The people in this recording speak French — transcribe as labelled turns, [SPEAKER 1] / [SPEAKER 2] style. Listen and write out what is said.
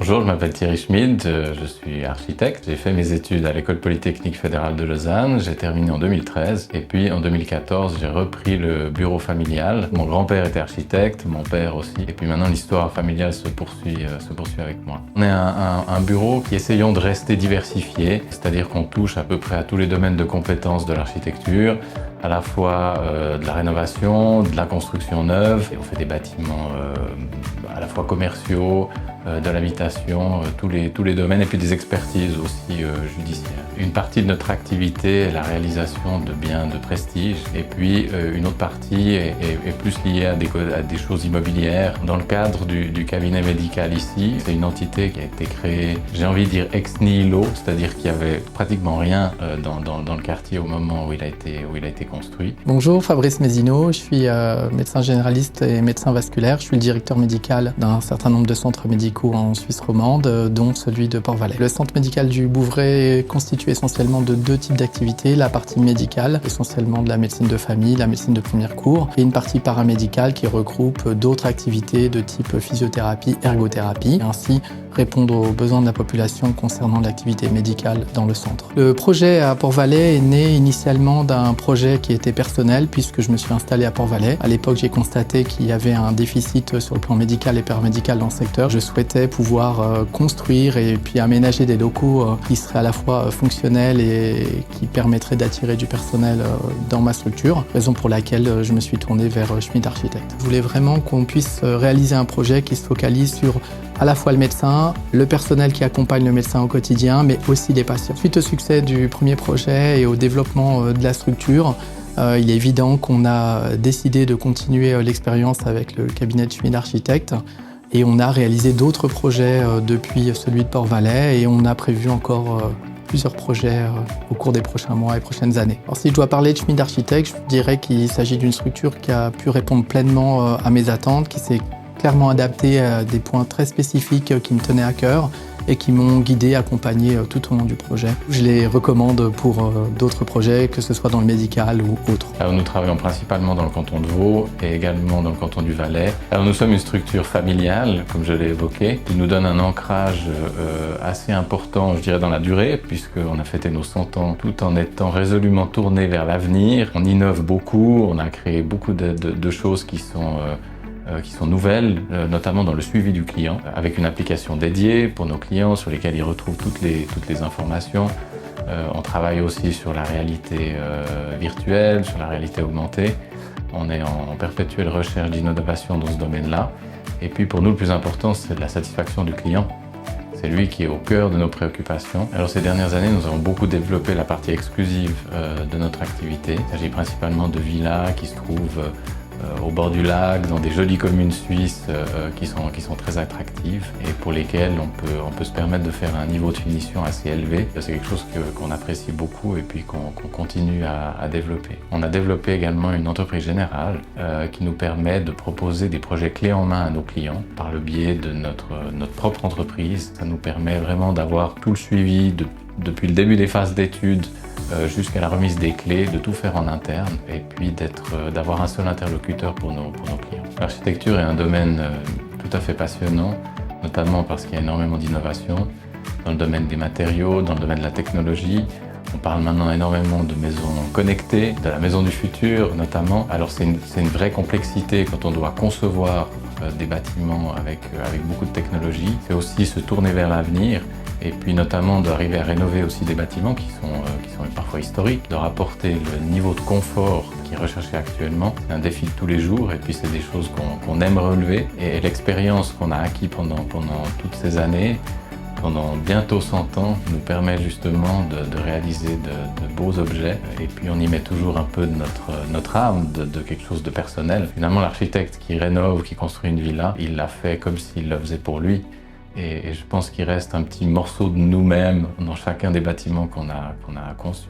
[SPEAKER 1] Bonjour, je m'appelle Thierry Schmid, je suis architecte. J'ai fait mes études à l'École Polytechnique Fédérale de Lausanne, j'ai terminé en 2013 et puis en 2014 j'ai repris le bureau familial. Mon grand-père était architecte, mon père aussi et puis maintenant l'histoire familiale se poursuit avec moi. On est un bureau qui essayons de rester diversifié, c'est-à-dire qu'on touche à peu près à tous les domaines de compétences de l'architecture, à la fois de la rénovation, de la construction neuve, et on fait des bâtiments à la fois commerciaux, de l'habitation, tous les domaines, et puis des expertises aussi judiciaires. Une partie de notre activité est la réalisation de biens de prestige, et puis une autre partie est plus liée à des choses immobilières. Dans le cadre du cabinet médical ici, c'est une entité qui a été créée, j'ai envie de dire ex nihilo, c'est-à-dire qu'il n'y avait pratiquement rien dans le quartier au moment où il a été construit.
[SPEAKER 2] Bonjour, Fabrice Mézineau, je suis médecin généraliste et médecin vasculaire. Je suis le directeur médical d'un certain nombre de centres médicaux en Suisse romande, dont celui de Port-Valais. Le centre médical du Bouvray est constitué essentiellement de deux types d'activités. La partie médicale, essentiellement de la médecine de famille, la médecine de première cour, et une partie paramédicale qui regroupe d'autres activités de type physiothérapie, ergothérapie, et ainsi répondre aux besoins de la population concernant l'activité médicale dans le centre. Le projet à Port-Valais est né initialement d'un projet qui était personnel puisque je me suis installé à Port-Valais. À l'époque, j'ai constaté qu'il y avait un déficit sur le plan médical et paramédical dans le secteur. Je souhaitais pouvoir construire et puis aménager des locaux qui seraient à la fois fonctionnels et qui permettraient d'attirer du personnel dans ma structure, raison pour laquelle je me suis tourné vers Schmid Architect. Je voulais vraiment qu'on puisse réaliser un projet qui se focalise sur à la fois le médecin, le personnel qui accompagne le médecin au quotidien, mais aussi les patients. Suite au succès du premier projet et au développement de la structure, il est évident qu'on a décidé de continuer l'expérience avec le cabinet de Schmid Architect et on a réalisé d'autres projets depuis celui de Port-Valais et on a prévu encore plusieurs projets au cours des prochains mois et prochaines années. Alors, si je dois parler de Schmid Architect, je dirais qu'il s'agit d'une structure qui a pu répondre pleinement à mes attentes, qui s'est clairement adapté à des points très spécifiques qui me tenaient à cœur et qui m'ont guidé, accompagné tout au long du projet. Je les recommande pour d'autres projets, que ce soit dans le médical ou autre.
[SPEAKER 1] Alors, nous travaillons principalement dans le canton de Vaud et également dans le canton du Valais. Alors, nous sommes une structure familiale, comme je l'ai évoqué, qui nous donne un ancrage assez important, je dirais, dans la durée, puisqu'on a fêté nos 100 ans tout en étant résolument tourné vers l'avenir. On innove beaucoup, on a créé beaucoup de choses qui sont nouvelles, notamment dans le suivi du client, avec une application dédiée pour nos clients sur lesquels ils retrouvent toutes les informations. On travaille aussi sur la réalité virtuelle, sur la réalité augmentée. On est en perpétuelle recherche d'innovation dans ce domaine-là. Et puis pour nous, le plus important, c'est la satisfaction du client. C'est lui qui est au cœur de nos préoccupations. Alors ces dernières années, nous avons beaucoup développé la partie exclusive de notre activité. Il s'agit principalement de villas qui se trouvent au bord du lac, dans des jolies communes suisses qui sont très attractives et pour lesquelles on peut se permettre de faire un niveau de finition assez élevé. C'est quelque chose qu'on apprécie beaucoup et puis qu'on continue à développer. On a développé également une entreprise générale qui nous permet de proposer des projets clés en main à nos clients par le biais de notre propre entreprise. Ça nous permet vraiment d'avoir tout le suivi depuis le début des phases d'études jusqu'à la remise des clés, de tout faire en interne et puis d'avoir un seul interlocuteur pour nos clients. L'architecture est un domaine tout à fait passionnant, notamment parce qu'il y a énormément d'innovation dans le domaine des matériaux, dans le domaine de la technologie. On parle maintenant énormément de maisons connectées, de la maison du futur notamment. Alors c'est une vraie complexité quand on doit concevoir des bâtiments avec beaucoup de technologie. C'est aussi se tourner vers l'avenir et puis notamment d'arriver à rénover aussi des bâtiments qui sont parfois historiques, de rapporter le niveau de confort qui est recherché actuellement. C'est un défi de tous les jours et puis c'est des choses qu'on aime relever et l'expérience qu'on a acquis pendant toutes ces années, pendant bientôt 100 ans, nous permet justement de réaliser de beaux objets et puis on y met toujours un peu de notre âme, de quelque chose de personnel. Finalement, l'architecte qui rénove, qui construit une villa, il l'a fait comme s'il le faisait pour lui. Et je pense qu'il reste un petit morceau de nous-mêmes dans chacun des bâtiments qu'on a conçus.